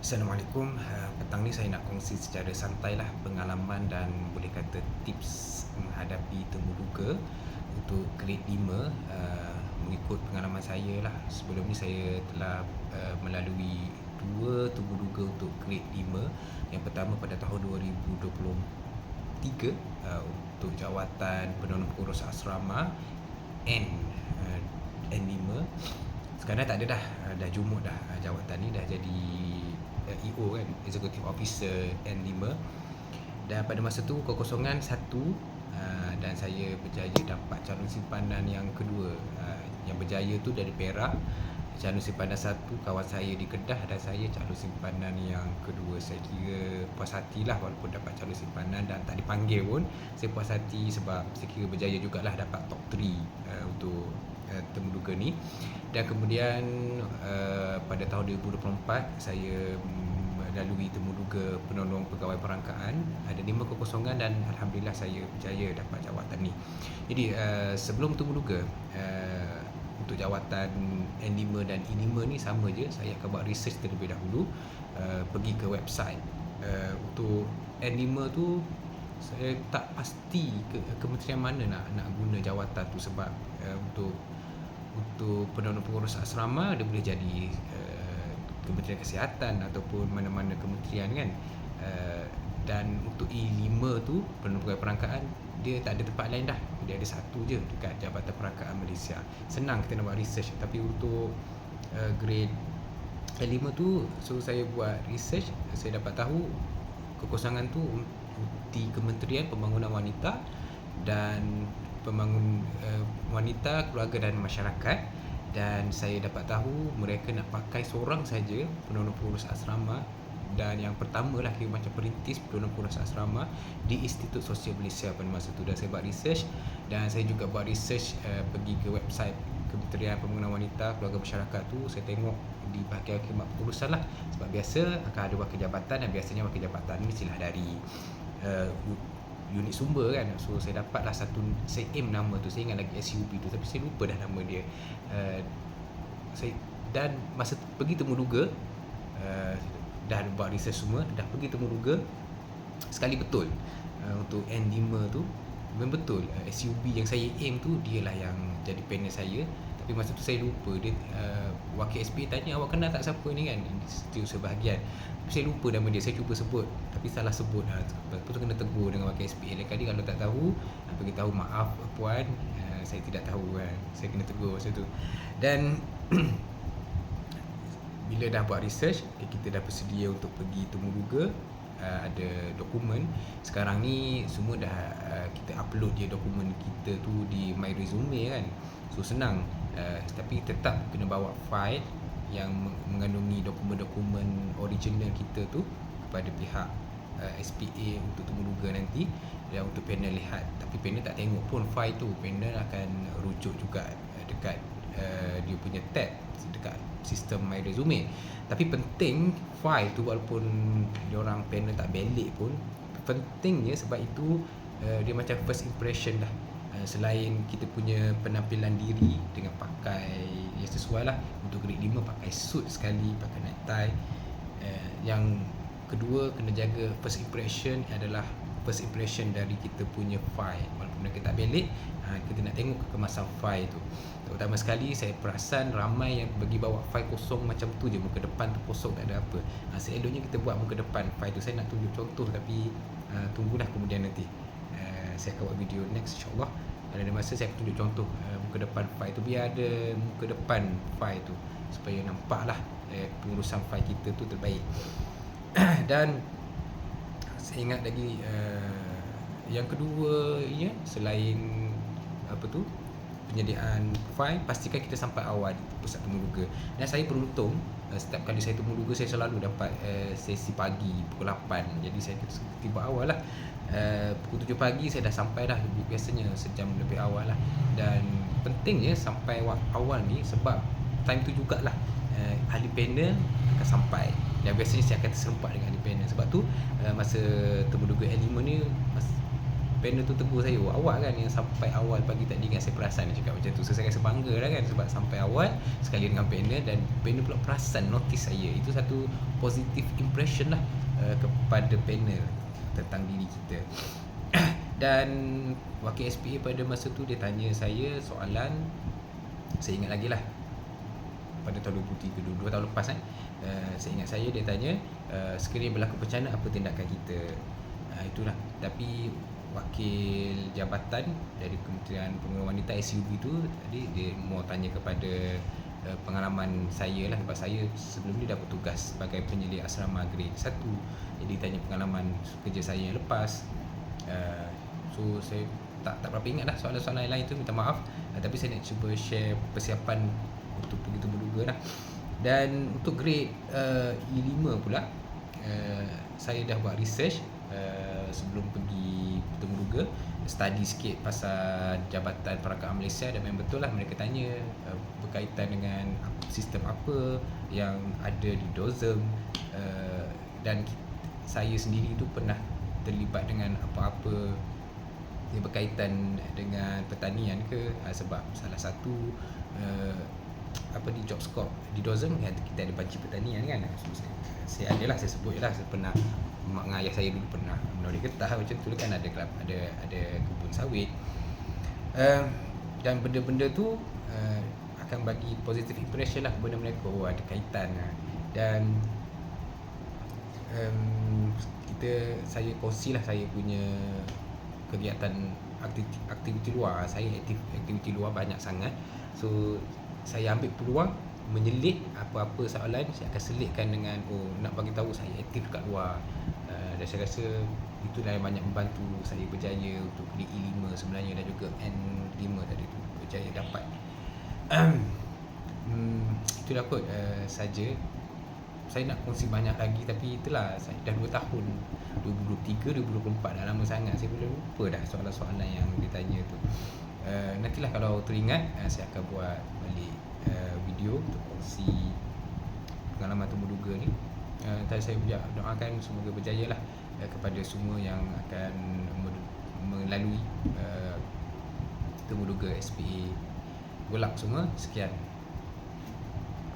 Assalamualaikum. Petang ni saya nak kongsi secara santai lah pengalaman dan boleh kata tips menghadapi temu duga untuk grade 5. Mengikut pengalaman saya lah, sebelum ni saya telah melalui dua temu duga untuk grade 5. Yang pertama pada tahun 2023 untuk jawatan penolong pengurus asrama N uh, N5. Sekarang tak ada dah jumuk dah, jawatan ni dah jadi EO kan, Executive Officer N5. Dan pada masa tu kekosongan satu, dan saya berjaya dapat calon simpanan yang kedua. Yang berjaya tu dari Perak, calon simpanan satu kawan saya di Kedah, dan saya calon simpanan yang kedua. Saya kira puas hatilah walaupun dapat calon simpanan dan tak dipanggil pun. Saya puas hati sebab saya kira berjaya jugalah dapat top 3 untuk temu duga ni. Dan kemudian pada tahun 2024 saya melalui temu duga penolong pegawai perangkaan, ada 5 kekosongan dan alhamdulillah saya berjaya dapat jawatan ni. Jadi sebelum temu duga untuk jawatan N5 dan E5 ni sama je, saya akan buat research terlebih dahulu, pergi ke website. Untuk N5 tu saya tak pasti kementerian mana nak guna jawatan tu, sebab untuk penolong pengurus asrama dia boleh jadi Kementerian Kesihatan ataupun mana-mana kementerian kan. Dan untuk E5 tu penolong pegawai perangkaan, dia tak ada tempat lain dah, dia ada satu je dekat Jabatan Perangkaan Malaysia. Senang kita nak buat research. Tapi untuk grade E5 tu, so saya buat research, saya dapat tahu kekosongan tu di Kementerian Pembangunan Wanita dan Wanita, Keluarga dan Masyarakat. Dan saya dapat tahu mereka nak pakai seorang saja penolong pengurus asrama, dan yang pertama lah kira macam perintis penolong pengurus asrama di Institut Sosial Malaysia pada masa tu. Dan saya buat research, dan saya juga buat research pergi ke website Kementerian Pembangunan Wanita, Keluarga Masyarakat tu. Saya tengok di bahagian khidmat pengurusan lah, sebab biasa akan ada wakil jabatan, dan biasanya wakil jabatan ni mestilah dari unit sumber kan. So saya dapatlah satu, saya aim nama tu, saya ingat lagi SUB tu, tapi saya lupa dah nama dia. Dan masa pergi temu duga, dah buat research semua, dah pergi temu duga sekali betul. Untuk N5 tu memang betul, SUB yang saya aim tu dialah yang jadi panel saya. Tapi masa tu saya lupa dia, wakil SPA tanya awak kenal tak siapa ni kan, setiausaha sebahagian. Tapi saya lupa nama dia, saya cuba sebut tapi salah sebut. Lepas tu kena tegur dengan wakil SPA. Lain kali kalau tak tahu, bagi tahu maaf puan, saya tidak tahu kan. Saya kena tegur masa tu. Dan bila dah buat research, kita dah bersedia untuk pergi temu duga. Ada dokumen. Sekarang ni semua dah kita upload je dokumen kita tu di My Resume kan. So senang, tapi tetap kena bawa file yang mengandungi dokumen-dokumen original kita tu kepada pihak SPA untuk temu duga nanti, dan untuk panel lihat. Tapi panel tak tengok pun file tu, panel akan rujuk juga dekat dia punya tab dekat sistem My Resume. Tapi penting file tu, walaupun diorang panel tak balik pun pentingnya, sebab itu dia macam first impression lah. Selain kita punya penampilan diri dengan pakai yang sesuai lah, untuk grade 5 pakai suit sekali, pakai necktie. Yang kedua kena jaga first impression, adalah first impression dari kita punya file. Walaupun mereka tak balik, kita nak tengok kekemasan file tu. Terutama sekali saya perasan ramai yang bagi bawa file kosong macam tu je, muka depan tu kosong, tak ada apa. Seeloknya kita buat muka depan file tu. Saya nak tunjuk contoh, tapi tunggulah kemudian nanti. Saya akan buat video next insyaAllah. Pada ada masa saya akan tunjuk contoh muka depan file tu, biar ada muka depan file tu, supaya nampaklah pengurusan file kita tu terbaik. Dan saya ingat lagi yang kedua ya, selain apa tu, penyediaan file, pastikan kita sampai awal di pusat temu duga. Dan saya beruntung, setiap kali saya temu duga saya selalu dapat sesi pagi pukul 8. Jadi saya tiba awal lah. Pukul 7 pagi saya dah sampai dah, biasanya sejam lebih awal lah. Dan pentingnya sampai awal ni, sebab time tu jugalah ahli panel akan sampai, dan biasanya saya akan terserempak dengan ahli panel. Sebab tu masa temu duga N5 ni panel tu tegur saya, awak kan yang sampai awal pagi tadi kan, saya perasan dia cakap macam tu. So saya rasa bangga lah kan, sebab sampai awal sekali dengan panel, dan panel pula perasan notice saya. Itu satu positive impression lah kepada panel tentang diri kita. Dan wakil SPA pada masa tu dia tanya saya soalan, saya ingat lagi lah, pada tahun 2003, 2 tahun lepas kan. Saya ingat dia tanya, sekiranya berlaku bencana apa tindakan kita. Itulah. Tapi wakil jabatan dari Kementerian Pengurusan Wanita SUV tu tadi dia mau tanya kepada pengalaman saya lah, sebab saya sebelum ni dah bertugas sebagai penyelia asrama grade 1. Jadi tanya pengalaman kerja saya yang lepas. So saya tak berapa ingat lah soalan-soalan lain tu, minta maaf. Tapi saya nak cuba share persiapan untuk pergi Temuduga lah. Dan untuk grade E5 pula, saya dah buat research sebelum pergi Temuduga, study sikit pasal Jabatan Perangkat Malaysia, dan memang betul lah mereka tanya berkaitan dengan sistem apa yang ada di DOSM, dan saya sendiri tu pernah terlibat dengan apa-apa yang berkaitan dengan pertanian ke, sebab salah satu di job scope di DOSM kan, kita ada banci pertanian kan. So, saya sebut je lah, saya pernah, mak dengan ayah saya dulu pernah menoleh getah macam tu kan, ada kebun sawit, dan benda-benda tu akan bagi positive impression lah kepada mereka, ada kaitan. Dan saya kongsi lah saya punya kegiatan aktiviti luar. Saya aktiviti luar banyak sangat. So saya ambil peluang menyelit apa-apa soalan, saya akan selitkan dengan nak bagi tahu saya aktif kat luar. Dan saya rasa itulah yang banyak membantu saya berjaya untuk grade E5 sebenarnya, dan juga N5 tadi tu berjaya dapat. Itulah kot saja. Saya nak kongsi banyak lagi, tapi itulah, saya dah 2 tahun, 2023, 2024, dah lama sangat, saya boleh lupa dah soalan-soalan yang ditanya tu. Nantilah kalau teringat, saya akan buat balik video untuk kongsi pengalaman Temuduga ni. Tadi saya doakan semoga berjaya lah kepada semua yang akan melalui Temuduga SPA. Good luck semua, sekian.